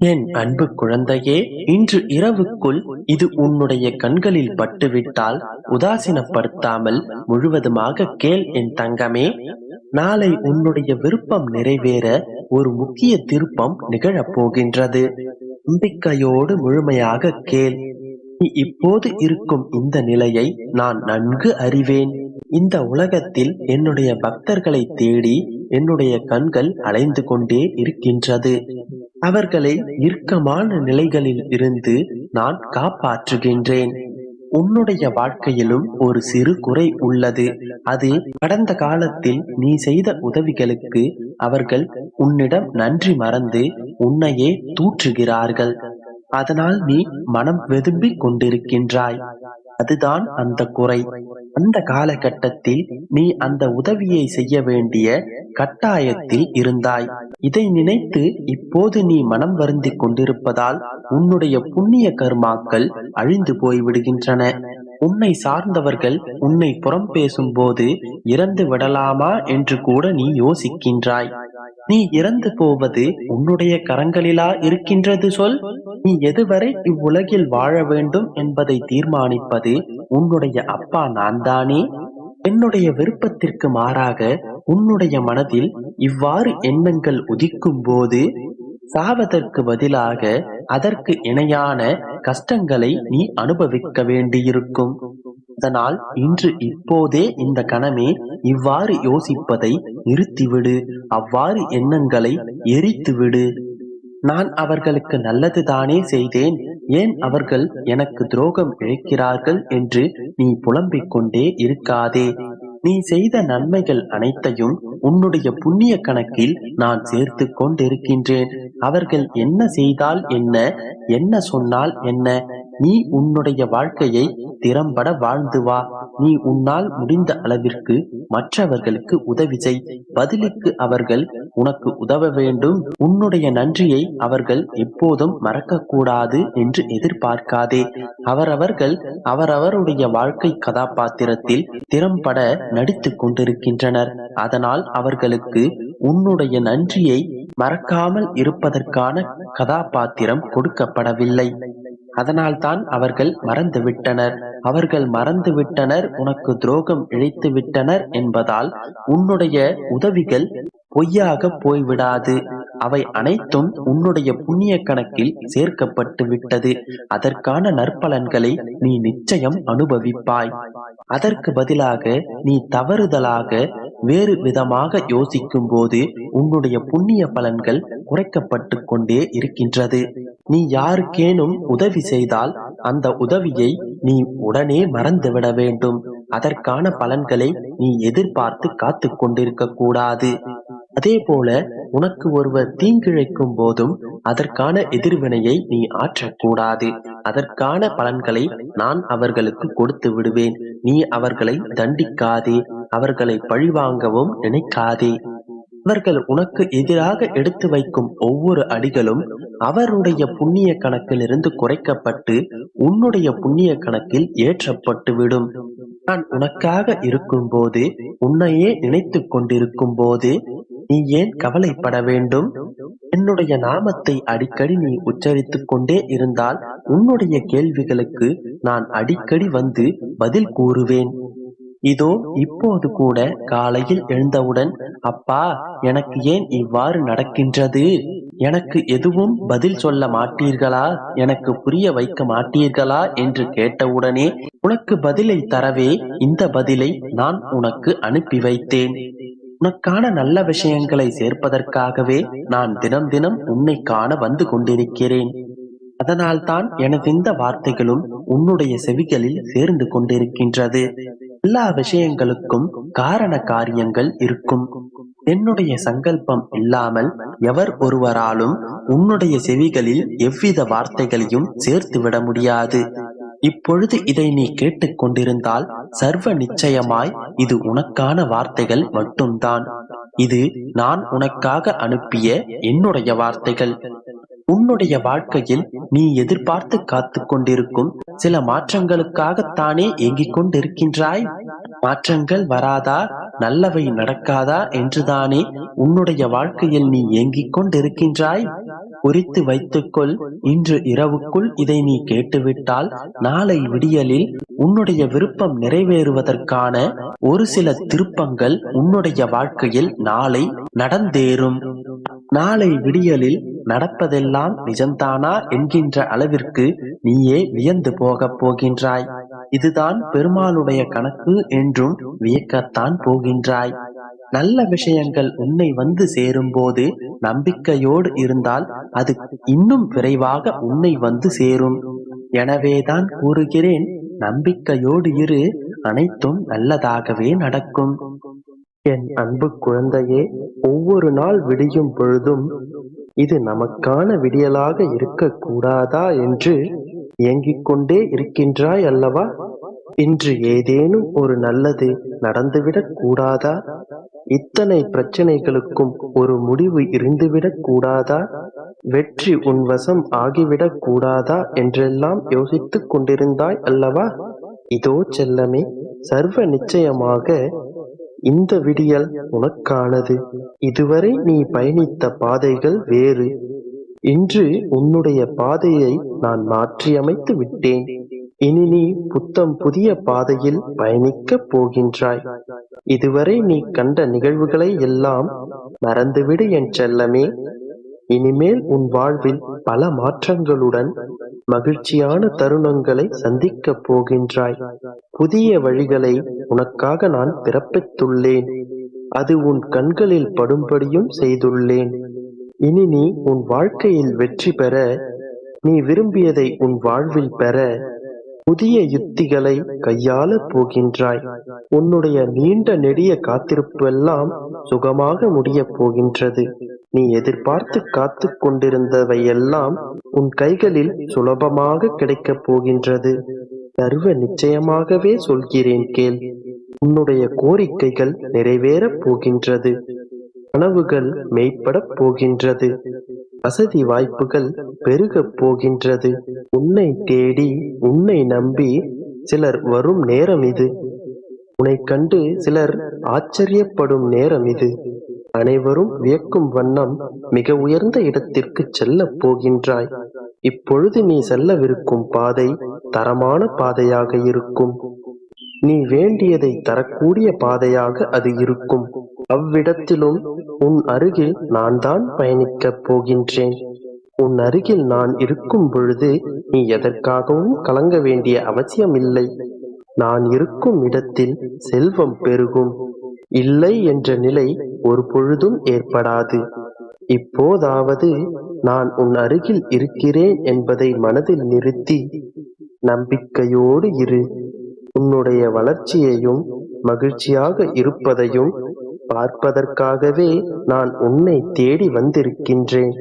என் அன்பு குழந்தையே, இன்று இரவுக்குள் இது உன்னுடைய கண்களில் பட்டுவிட்டால் உதாசீனப்படுத்தாமல் முழுவதுமாக கேள் என் தங்கமே. நாளை உன்னுடைய விருப்பம் நிறைவேற ஒரு முக்கிய திருப்பம் நிகழப் போகின்றது. நம்பிக்கையோடு முழுமையாக கேள். நீ இப்போது இருக்கும் இந்த நிலையை நான் நன்கு அறிவேன். இந்த உலகத்தில் என்னுடைய பக்தர்களை தேடி என்னுடைய கண்கள் அலைந்து கொண்டே இருக்கின்றது. அவர்களை இறுக்கமான நிலைகளில் இருந்து நான் காப்பாற்றுகின்றேன். உன்னுடைய வாழ்க்கையிலும் ஒரு சிறு குறை உள்ளது. அது கடந்த காலத்தில் நீ செய்த உதவிகளுக்கு அவர்கள் உன்னிடம் நன்றி மறந்து உன்னையே தூற்றுகிறார்கள். அதனால் நீ மனம் வெதும்பிக் கொண்டிருக்கின்றாய். அதுதான் அந்த குறை. அந்த காலகட்டத்தில் நீ அந்த உதவியை செய்ய வேண்டிய கட்டாயத்தில் இருந்தாய். இதை நினைத்து இப்போது நீ மனம் வருந்திக் கொண்டிருப்பதால் உன்னுடைய புண்ணிய கர்மாக்கள் அழிந்து போய்விடுகின்றன. உன்னை சார்ந்தவர்கள் உன்னை புறம் பேசும்போது இறந்து விடலாமா என்று கூட நீ யோசிக்கின்றாய். நீ இறந்து போவது உன்னுடைய கரங்களிலா இருக்கின்றது சொல். நீ எதுவரை இவ்வுலகில் வாழ வேண்டும் என்பதை தீர்மானிப்பது உன்னுடைய அப்பா நான் தானே. என்னுடைய விருப்பத்திற்கு மாறாக உன்னுடைய மனதில் இவ்வாறு எண்ணங்கள் உதிக்கும் போது சாவதற்கு பதிலாக அதற்கு இணையான கஷ்டங்களை நீ அனுபவிக்க வேண்டியிருக்கும். அதனால் இன்று இப்போதே இந்த கணமே இவ்வாறு யோசிப்பதை நிறுத்திவிடு. அவ்வாறு எண்ணங்களை எரித்துவிடு. நான் அவர்களுக்கு நல்லது தானே செய்தேன், ஏன் அவர்கள் எனக்கு துரோகம் இழைக்கிறார்கள் என்று நீ புலம்பிக் கொண்டே இருக்காதே. நீ செய்த நன்மைகள் அனைத்தையும் உன்னுடைய புண்ணிய கணக்கில் நான் சேர்த்து கொண்டிருக்கின்றேன். அவர்கள் என்ன செய்தால் என்ன, என்ன சொன்னால் என்ன, நீ உன்னுடைய வாழ்க்கையை திறம்பட வாழ்ந்து வா. நீ உன்னால் முடிந்த அளவிற்கு மற்றவர்களுக்கு உதவி செய். பதிலுக்கு அவர்கள் உனக்கு உதவ வேண்டும். உன்னுடைய நன்றியை அவர்கள் எப்போதும் மறக்கக்கூடாது என்று எதிர்பார்க்காதே. அவரவருடைய வாழ்க்கை கதாபாத்திரத்தில் திறம்பட நடித்துக் கொண்டிருக்கின்றனர். அதனால் அவர்களுக்கு உன்னுடைய நன்றியை மறக்காமல் இருப்பதற்கான கதாபாத்திரம் கொடுக்கப்படவில்லை. அதனால்தான் அவர்கள் மறந்துவிட்டனர், உனக்கு துரோகம் இழைத்து விட்டனர் என்பதால் உன்னுடைய உதவிகள் பொய்யாக போய்விடாது. அவை அனைத்தும் உன்னுடைய புண்ணிய கணக்கில் சேர்க்கப்பட்டு விட்டது. அதற்கான நற்பலன்களை நீ நிச்சயம் அனுபவிப்பாய். அதற்கு பதிலாக நீ தவறுதலாக வேறு விதமாக யோசிக்கும் போது உன்னுடைய புண்ணிய பலன்கள் குறைக்கப்பட்டு கொண்டே இருக்கின்றது. நீ யாருக்கேனும் உதவி செய்தால் அந்த உதவியை நீ உடனே மறந்துவிட வேண்டும். அதற்கான பலன்களை நீ எதிர்பார்த்து காத்து கொண்டிருக்க கூடாது. அதே போல உனக்கு ஒருவர் தீங்கிழைக்கும் போதும் அதற்கான எதிர்வினையை நீ ஆற்றக்கூடாது. அதற்கான பலன்களை நான் அவர்களுக்கு கொடுத்து விடுவேன். நீ அவர்களை தண்டிக்காதே, அவர்களை பழிவாங்கவும் நினைக்காதே. அவர்கள் உனக்கு எதிராக எடுத்து வைக்கும் ஒவ்வொரு அடிகளும் அவருடைய புண்ணிய கணக்கிலிருந்து குறைக்கப்பட்டு உன்னுடைய புண்ணிய கணக்கில் ஏற்றப்பட்டு விடும். நான் உனக்காக இருக்கும் போது, உன்னையே நினைத்து கொண்டிருக்கும் போது நீ ஏன் கவலைப்பட வேண்டும்? என்னுடைய நாமத்தை அடிக்கடி நீ உச்சரித்துக் கொண்டே இருந்தால் உன்னுடைய கேள்விகளுக்கு நான் அடிக்கடி வந்து பதில் கூறுவேன். இதோ இப்போது கூட காலையில் எழுந்தவுடன், அப்பா, எனக்கு ஏன் இவ்வாறு நடக்கின்றது? எனக்கு எதுவும் பதில் சொல்ல மாட்டீர்களா? எனக்கு புரிய வைக்க மாட்டீர்களா என்று கேட்டவுடனே உனக்கு பதிலை தரவே இந்த பதிலை நான் உனக்கு அனுப்பி வைத்தேன். உனக்கான நல்ல விஷயங்களை சேர்ப்பதற்காகவே நான் தினம் தினம் உன்னை காண வந்து கொண்டிருக்கிறேன். அதனால்தான் எனது இந்த வார்த்தைகளும் உன்னுடைய செவிகளில் சேர்ந்து கொண்டிருக்கின்றது. எல்லா விஷயங்களுக்கும் காரண காரியங்கள் இருக்கும். என்னுடைய சங்கல்பம் இல்லாமல் எவர் ஒருவராலும் உன்னுடைய செவிகளில் எவ்வித வார்த்தைகளையும் சேர்த்து விட முடியாது. இப்பொழுது இதை நீ கேட்டுக்கொண்டிருந்தால் சர்வ நிச்சயமாய் இது உனக்கான வார்த்தைகள் மட்டும்தான். இது நான் உனக்காக அனுப்பிய என்னுடைய வார்த்தைகள். உன்னுடைய வாழ்க்கையில் நீ எதிர்பார்த்து காத்து கொண்டிருக்கும் சில மாற்றங்களுக்காகத்தானே ஏங்கிக் கொண்டிருக்கின்றாய். மாற்றங்கள் வராதா? நல்லவை நடக்காதா என்றுதானே உன்னுடைய வாழ்க்கையில் நீ ஏங்கிக் கொண்டிருக்கின்றாய். குறித்து வைத்துக்கொள். இன்று இரவுக்குள் இதை நீ கேட்டுவிட்டால் நாளை விடியலில் உன்னுடைய விருப்பம் நிறைவேறுவதற்கான ஒரு சில திருப்பங்கள் உன்னுடைய வாழ்க்கையில் நாளை நடந்தேறும். நாளை விடியலில் நடப்பதெல்லாம் நிஜம்தானா என்கின்ற அளவிற்கு நீயே வியந்து போகப் போகின்றாய். இதுதான் பெருமாளுடைய கணக்கு என்றும் வியக்கத்தான் போகின்றாய். நல்ல விஷயங்கள் உன்னை வந்து சேரும்போது நம்பிக்கையோடு இருந்தால் அது இன்னும் விரைவாக உன்னை வந்து சேரும். எனவேதான் கூறுகிறேன், நம்பிக்கையோடு இரு, அனைத்தும் நல்லதாகவே நடக்கும். என் அன்பு குழந்தையே, ஒவ்வொரு நாள் விடியும் பொழுதும் இது நமக்கான விடியலாக இருக்கக்கூடாதா என்று இயங்கிக் கொண்டே இருக்கின்றாய் அல்லவா? இன்று ஏதேனும் ஒரு நல்லது நடந்துவிடக் கூடாதா? இத்தனை பிரச்சனைகளுக்கும் ஒரு முடிவு இருந்துவிடக் கூடாதா? வெற்றி உன் வசம் ஆகிவிடக் கூடாதா என்றெல்லாம் யோசித்துக் கொண்டிருந்தாய் அல்லவா? இதோ செல்லமே, சர்வ நிச்சயமாக இந்த விடியல் உனக்கானது. இதுவரை நீ பயணித்த பாதைகள் வேறு. இன்று உன்னுடைய பாதையை நான் மாற்றியமைத்து விட்டேன். இனி நீ புத்தம் புதிய பாதையில் பயணிக்கப் போகின்றாய். இதுவரை நீ கண்ட நிகழ்வுகளை எல்லாம் மறந்துவிடு என் செல்லமே. இனிமேல் உன் வாழ்வில் பல மாற்றங்களுடன் மகிழ்ச்சியான தருணங்களை சந்திக்கப் போகின்றாய். புதிய வழிகளை உனக்காக நான் பிறப்பித்துள்ளேன். அது உன் கண்களில் படும்படியும் செய்துள்ளேன். இனி நீ உன் வாழ்க்கையில் வெற்றி பெற, நீ விரும்பியதை உன் வாழ்வில் பெற புதிய யுத்திகளை கையாளப் போகின்றாய். உன்னுடைய நீண்ட நெடிய காத்திருப்பெல்லாம் சுகமாக முடியப் போகின்றது. நீ எதிர்பார்த்து காத்து கொண்டிருந்தவையெல்லாம் உன் கைகளில் சுலபமாக கிடைக்கப் போகின்றது. சர்வ நிச்சயமாகவே சொல்கிறேன் கேள். உன்னுடைய கோரிக்கைகள் நிறைவேறப் போகின்றது. கனவுகள் மெய்ப்படப் போகின்றது. வசதி வாய்ப்புகள் பெருகப் போகின்றது. உன்னை தேடி, உன்னை நம்பி சிலர் வரும் நேரம் இது. உன்னை கண்டு சிலர் ஆச்சரியப்படும் நேரம் இது. அனைவரும் வியக்கும் வண்ணம் மிக உயர்ந்த இடத்திற்கு செல்லப் போகின்றாய். இப்பொழுது நீ செல்லவிருக்கும் பாதை தரமான பாதையாக இருக்கும். நீ வேண்டியதை தரக்கூடிய பாதையாக அது இருக்கும். அவ்விடத்திலும் உன் அருகில் நான் தான் பயணிக்கப் போகின்றேன். உன் அருகில் நான் இருக்கும் பொழுது நீ எதற்காகவும் கலங்க வேண்டிய அவசியமில்லை. நான் இருக்கும் இடத்தில் செல்வம் பெருகும். இல்லை என்ற நிலை ஒரு பொழுதும் ஏற்படாது. இப்போதாவது நான் உன் அருகில் இருக்கிறேன் என்பதை மனதில் நிறுத்தி நம்பிக்கையோடு இரு. உன்னுடைய வளர்ச்சியையும் மகிழ்ச்சியாக இருப்பதையும் பார்ப்பதற்காகவே நான் உன்னை தேடி வந்திருக்கின்றேன்.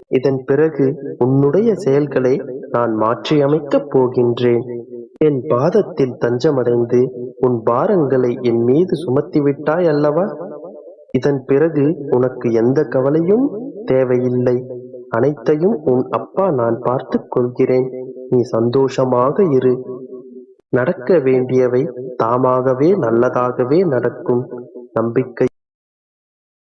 இதன் பிறகு உன்னுடைய செயல்களை நான் மாற்றியமைக்கப் போகின்றேன். என் பாதத்தில் தஞ்சமடைந்து உன் பாரங்களை என் மீது சுமத்திவிட்டாய் அல்லவா? இதன் பிறகு உனக்கு எந்த கவலையும் தேவையில்லை. அனைத்தையும் உன் அப்பா நான் பார்த்துக் கொள்கிறேன். நீ சந்தோஷமாக இரு. நடக்க வேண்டியவை தாமாகவே நல்லதாகவே நடக்கும். நம்பிக்கை